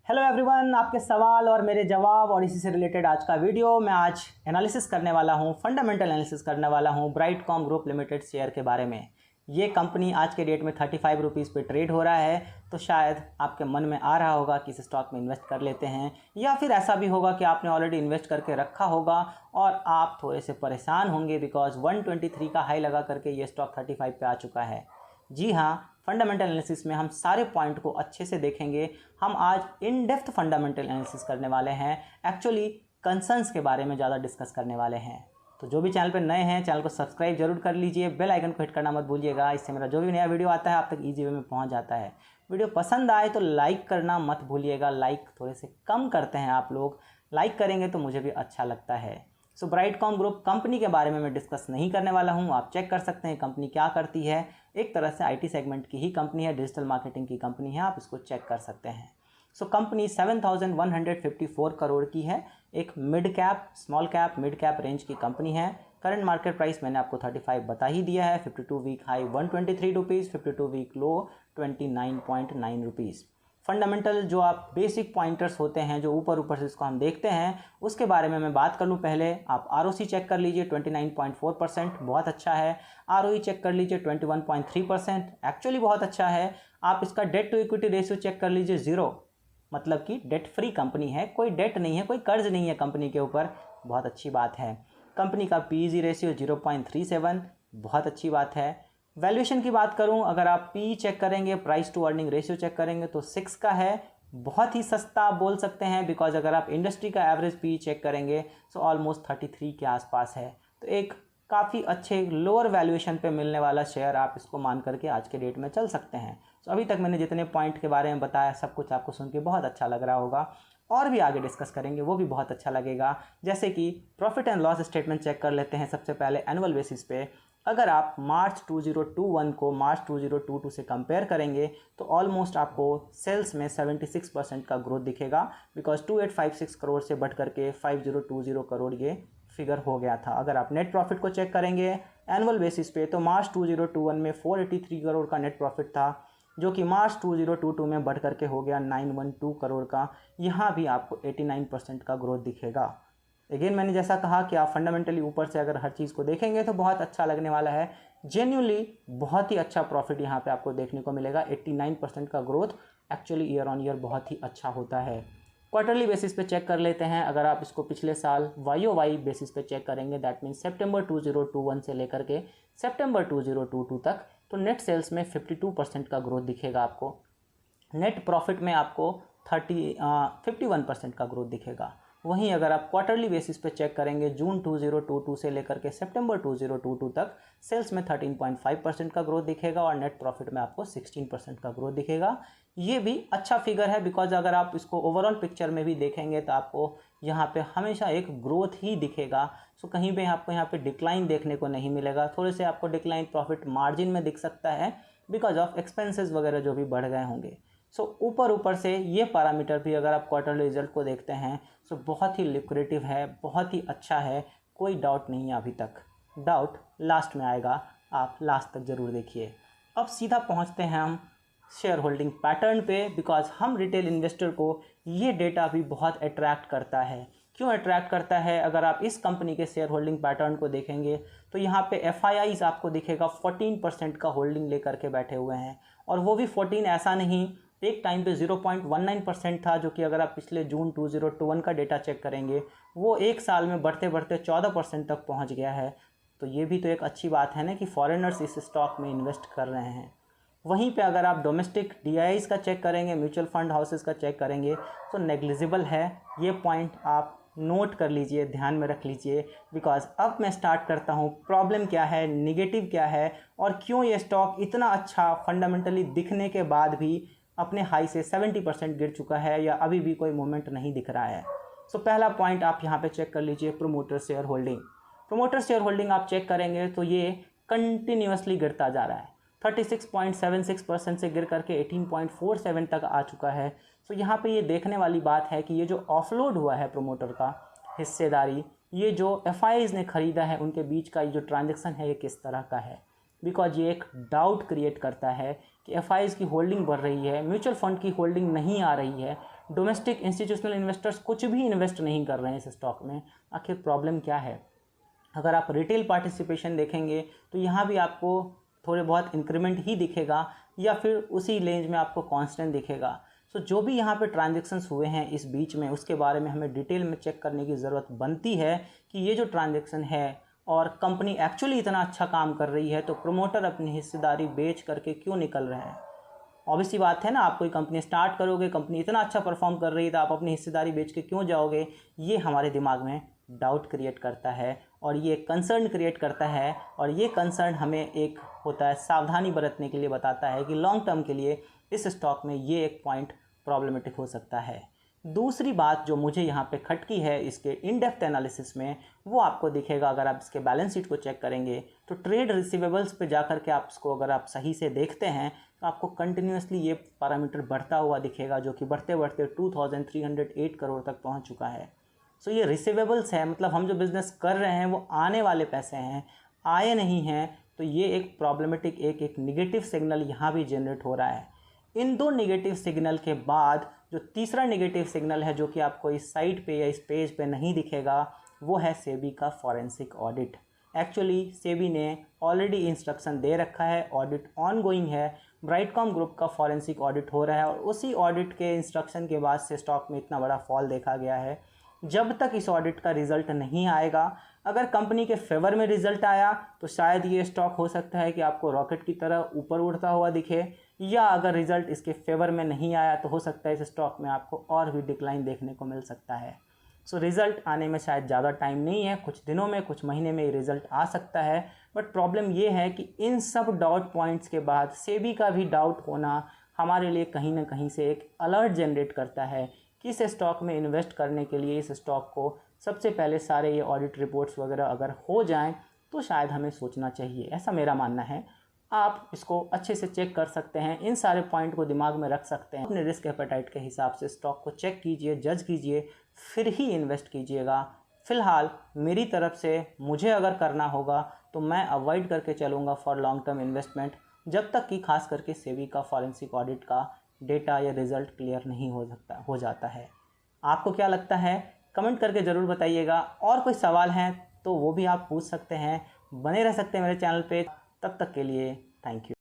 Hello everyone, आपके सवाल और मेरे जवाब और इसी से रिलेटेड आज का वीडियो मैं आज एनालिसिस करने वाला हूं, फंडामेंटल एनालिसिस करने वाला हूं ब्राइटकॉम ग्रुप लिमिटेड शेयर के बारे में। ये कंपनी आज के डेट में 35 रुपीज़ पे ट्रेड हो रहा है, तो शायद आपके मन में आ रहा होगा कि इस स्टॉक में इन्वेस्ट कर लेते हैं, या फिर ऐसा भी होगा कि आपने ऑलरेडी इन्वेस्ट करके रखा होगा और आप थोड़े से परेशान होंगे बिकॉज 123 का हाई लगा करके ये स्टॉक 35 पे आ चुका है। जी हाँ, फंडामेंटल एनालिसिस में हम सारे पॉइंट को अच्छे से देखेंगे। हम आज इन डेप्थ फंडामेंटल एनालिसिस करने वाले हैं, एक्चुअली कंसर्न्स के बारे में ज़्यादा डिस्कस करने वाले हैं। तो जो भी चैनल पर नए हैं, चैनल को सब्सक्राइब जरूर कर लीजिए, बेल आइकन को हिट करना मत भूलिएगा। इससे मेरा जो भी नया वीडियो आता है आप तक ईजी वे में पहुंच जाता है। वीडियो पसंद आए तो लाइक करना मत भूलिएगा, लाइक थोड़े से कम करते हैं आप लोग, लाइक करेंगे तो मुझे भी अच्छा लगता है। सो ब्राइटकॉम ग्रुप कंपनी के बारे में मैं डिस्कस नहीं करने वाला हूं, आप चेक कर सकते हैं कंपनी क्या करती है। एक तरह से आईटी सेगमेंट की ही कंपनी है, डिजिटल मार्केटिंग की कंपनी है, आप इसको चेक कर सकते हैं। सो कंपनी 7,154 करोड़ की है, एक mid cap, small cap, mid cap range की कंपनी है। करंट मार्केट प्राइस मैंने आपको 35 बता ही दिया है। 52 week high 123 rupees, 52 week low 29.9 rupees. Fundamental जो आप बेसिक पॉइंटर्स होते हैं जो ऊपर से इसको हम देखते हैं, उसके बारे में मैं बात कर लूँ। पहले आप आरओसी चेक कर लीजिए 29.4%, बहुत अच्छा है। आरओई चेक कर लीजिए 21.3%, एक्चुअली बहुत अच्छा है। आप इसका debt to equity ratio check कर लीजिए 0, मतलब कि डेट फ्री कंपनी है, कोई डेट नहीं है, कोई कर्ज नहीं है कंपनी के ऊपर, बहुत अच्छी बात है। कंपनी का पीई रेशियो 0.37, बहुत अच्छी बात है। वैल्यूएशन की बात करूं, अगर आप पी चेक करेंगे, price to earning ratio check करेंगे तो 6 का है, बहुत ही सस्ता आप बोल सकते हैं। बिकॉज अगर आप इंडस्ट्री का एवरेज पी चेक करेंगे तो ऑलमोस्ट 33 के आसपास है, तो एक काफ़ी अच्छे लोअर वैल्यूएशन पे मिलने वाला शेयर आप इसको मान करके आज के डेट में चल सकते हैं। तो अभी तक मैंने जितने पॉइंट के बारे में बताया सब कुछ आपको सुन के बहुत अच्छा लग रहा होगा, और भी आगे डिस्कस करेंगे वो भी बहुत अच्छा लगेगा। जैसे कि profit and loss statement check कर लेते हैं सबसे पहले एनुअल बेसिस पे। अगर आप मार्च 2021 को मार्च 2022 से कंपेयर करेंगे तो ऑलमोस्ट आपको सेल्स में 76% का ग्रोथ दिखेगा, बिकॉज 2856 करोड़ से बढ़ करके 5020 करोड़ ये फिगर हो गया था। अगर आप नेट प्रॉफिट को चेक करेंगे एनुअल बेसिस पे तो मार्च 2021 में 483 करोड़ का नेट प्रॉफिट था, जो कि मार्च 2022 में बढ़ करके हो गया 912 करोड़ का। यहाँ भी आपको 89% का ग्रोथ दिखेगा। अगेन मैंने जैसा कहा कि आप फंडामेंटली ऊपर से अगर हर चीज़ को देखेंगे तो बहुत अच्छा लगने वाला है। जेन्युइनली बहुत ही अच्छा प्रॉफिट यहाँ पे आपको देखने को मिलेगा। 89% का growth actually year on year बहुत ही अच्छा होता है। क्वार्टरली बेसिस पे चेक कर लेते हैं। अगर आप इसको पिछले साल YOY बेसिस पे चेक करेंगे, दैट मीन्स सितंबर 2021 से लेकर के सितंबर 2022 तक, तो नेट सेल्स में 52% का ग्रोथ दिखेगा आपको। नेट प्रॉफिट में आपको 51% का ग्रोथ दिखेगा। वहीं अगर आप क्वार्टरली बेसिस पे चेक करेंगे जून 2022 से लेकर के सितंबर 2022 तक, सेल्स में 13.5% का ग्रोथ दिखेगा और नेट प्रॉफिट में आपको 16% का ग्रोथ दिखेगा। ये भी अच्छा फिगर है, बिकॉज अगर आप इसको ओवरऑल पिक्चर में भी देखेंगे तो आपको यहाँ पे हमेशा एक ग्रोथ ही दिखेगा। सो कहीं पे आपको यहाँ पे डिक्लाइन देखने को नहीं मिलेगा। थोड़े से आपको डिक्लाइन प्रॉफिट मार्जिन में दिख सकता है बिकॉज ऑफ एक्सपेंसेस वगैरह जो भी बढ़ गए होंगे। सो ऊपर से ये पैरामीटर भी अगर आप क्वार्टरली रिजल्ट को देखते हैं सो बहुत ही लिक्विडेटिव है, बहुत ही अच्छा है, कोई डाउट नहीं है अभी तक। डाउट लास्ट में आएगा, आप लास्ट तक ज़रूर देखिए। अब सीधा पहुंचते हैं हम शेयर होल्डिंग पैटर्न पे, बिकॉज हम रिटेल इन्वेस्टर को ये डेटा भी बहुत अट्रैक्ट करता है। क्यों अट्रैक्ट करता है? अगर आप इस कंपनी के शेयर होल्डिंग पैटर्न को देखेंगे तो यहाँ पे FIIs आपको दिखेगा 14% का होल्डिंग लेकर के बैठे हुए हैं, और वो भी 14 ऐसा नहीं, एक टाइम पे 0.19% था, जो कि अगर आप पिछले जून 2021 का डेटा चेक करेंगे वो एक साल में बढ़ते बढ़ते 14% तक पहुंच गया है। तो ये भी तो एक अच्छी बात है ना कि फॉरेनर्स इस स्टॉक में इन्वेस्ट कर रहे हैं। वहीं पे अगर आप डोमेस्टिक DIIs का चेक करेंगे, म्यूचुअल फंड हाउसेस का चेक करेंगे तो नेग्लिजिबल है। ये पॉइंट आप नोट कर लीजिए, ध्यान में रख लीजिए, बिकॉज अब मैं स्टार्ट करता हूँ प्रॉब्लम क्या है, निगेटिव क्या है, और क्यों ये स्टॉक इतना अच्छा फंडामेंटली दिखने के बाद भी अपने हाई से 70% गिर चुका है या अभी भी कोई मूवमेंट नहीं दिख रहा है। सो पहला पॉइंट आप यहाँ पे चेक कर लीजिए, promoter share holding. Promoter share holding आप चेक करेंगे तो ये कंटिन्यूसली गिरता जा रहा है। 36.76% से गिर करके 18.47 तक आ चुका है। सो यहाँ पे ये देखने वाली बात है कि ये जो ऑफलोड हुआ है प्रोमोटर का हिस्सेदारी, ये जो FIIs ने ख़रीदा है उनके बीच का ये जो ट्रांजेक्शन है ये किस तरह का है। बिकॉज ये एक डाउट क्रिएट करता है कि एफआईज की होल्डिंग बढ़ रही है, म्यूचुअल फंड की होल्डिंग नहीं आ रही है, डोमेस्टिक इंस्टीट्यूशनल इन्वेस्टर्स कुछ भी इन्वेस्ट नहीं कर रहे हैं इस स्टॉक में। आखिर प्रॉब्लम क्या है? अगर आप रिटेल पार्टिसिपेशन देखेंगे तो यहाँ भी आपको थोड़े बहुत इंक्रीमेंट ही दिखेगा या फिर उसी रेंज में आपको कांस्टेंट दिखेगा। सो जो भी यहाँ पे ट्रांजेक्शन्स हुए हैं इस बीच में, उसके बारे में हमें डिटेल में चेक करने की ज़रूरत बनती है कि ये जो ट्रांजेक्शन है और कंपनी एक्चुअली इतना अच्छा काम कर रही है तो प्रमोटर अपनी हिस्सेदारी बेच करके क्यों निकल रहे हैं। ऑब्वियसली बात है ना, आप कोई कंपनी स्टार्ट करोगे, कंपनी इतना अच्छा परफॉर्म कर रही है तो आप अपनी हिस्सेदारी बेच के क्यों जाओगे? ये हमारे दिमाग में डाउट क्रिएट करता है और ये कंसर्न क्रिएट करता है, और ये कंसर्न हमें एक होता है सावधानी बरतने के लिए बताता है कि लॉन्ग टर्म के लिए इस स्टॉक में ये एक पॉइंट प्रॉब्लमेटिक हो सकता है। दूसरी बात जो मुझे यहाँ पे खटकी है इसके इन डेप्थ एनालिसिस में, वो आपको दिखेगा अगर आप इसके बैलेंस शीट को चेक करेंगे तो ट्रेड रिसीवेबल्स पे जाकर के आप इसको अगर आप सही से देखते हैं तो आपको कंटिन्यूसली ये पैरामीटर बढ़ता हुआ दिखेगा, जो कि बढ़ते बढ़ते 2308 करोड़ तक पहुँच चुका है। सो ये रिसीवेबल्स है, मतलब हम जो बिज़नेस कर रहे हैं वो आने वाले पैसे हैं, आए नहीं हैं, तो ये एक प्रॉब्लमेटिक एक निगेटिव सिग्नल यहाँ भी जनरेट हो रहा है। इन दो नेगेटिव सिग्नल के बाद जो तीसरा नेगेटिव सिग्नल है, जो कि आपको इस साइट पे या इस पेज पे नहीं दिखेगा, वो है सेबी का फॉरेंसिक ऑडिट। एक्चुअली सेबी ने ऑलरेडी इंस्ट्रक्शन दे रखा है, ऑडिट ऑनगोइंग है, ब्राइटकॉम ग्रुप का फॉरेंसिक ऑडिट हो रहा है और उसी ऑडिट के इंस्ट्रक्शन के बाद से स्टॉक में इतना बड़ा फॉल देखा गया है। जब तक इस ऑडिट का रिज़ल्ट नहीं आएगा, अगर कंपनी के फेवर में रिज़ल्ट आया तो शायद ये स्टॉक हो सकता है कि आपको रॉकेट की तरह ऊपर उड़ता हुआ दिखे, या अगर रिज़ल्ट इसके फेवर में नहीं आया तो हो सकता है इस स्टॉक में आपको और भी डिक्लाइन देखने को मिल सकता है। सो रिज़ल्ट आने में शायद ज़्यादा टाइम नहीं है, कुछ दिनों में, कुछ महीने में ये रिज़ल्ट आ सकता है। बट प्रॉब्लम ये है कि इन सब डाउट पॉइंट्स के बाद सेबी का भी डाउट होना हमारे लिए कहीं ना कहीं से एक अलर्ट जनरेट करता है कि इस स्टॉक में इन्वेस्ट करने के लिए इस स्टॉक को सबसे पहले सारे ये ऑडिट रिपोर्ट्स वगैरह अगर हो जाएं तो शायद हमें सोचना चाहिए, ऐसा मेरा मानना है। आप इसको अच्छे से चेक कर सकते हैं, इन सारे पॉइंट को दिमाग में रख सकते हैं, अपने रिस्क एपेटाइट के हिसाब से स्टॉक को चेक कीजिए, जज कीजिए, फिर ही इन्वेस्ट कीजिएगा। फ़िलहाल मेरी तरफ से मुझे अगर करना होगा तो मैं अवॉइड करके चलूँगा फॉर लॉन्ग टर्म इन्वेस्टमेंट, जब तक कि खास करके सेबी का फॉरेंसिक ऑडिट का डेटा या रिज़ल्ट क्लियर नहीं हो जाता है। आपको क्या लगता है? कमेंट करके ज़रूर बताइएगा। और कोई सवाल हैं तो वो भी आप पूछ सकते हैं। बने रह सकते हैं मेरे चैनल पे। तब तक के लिए थैंक यू।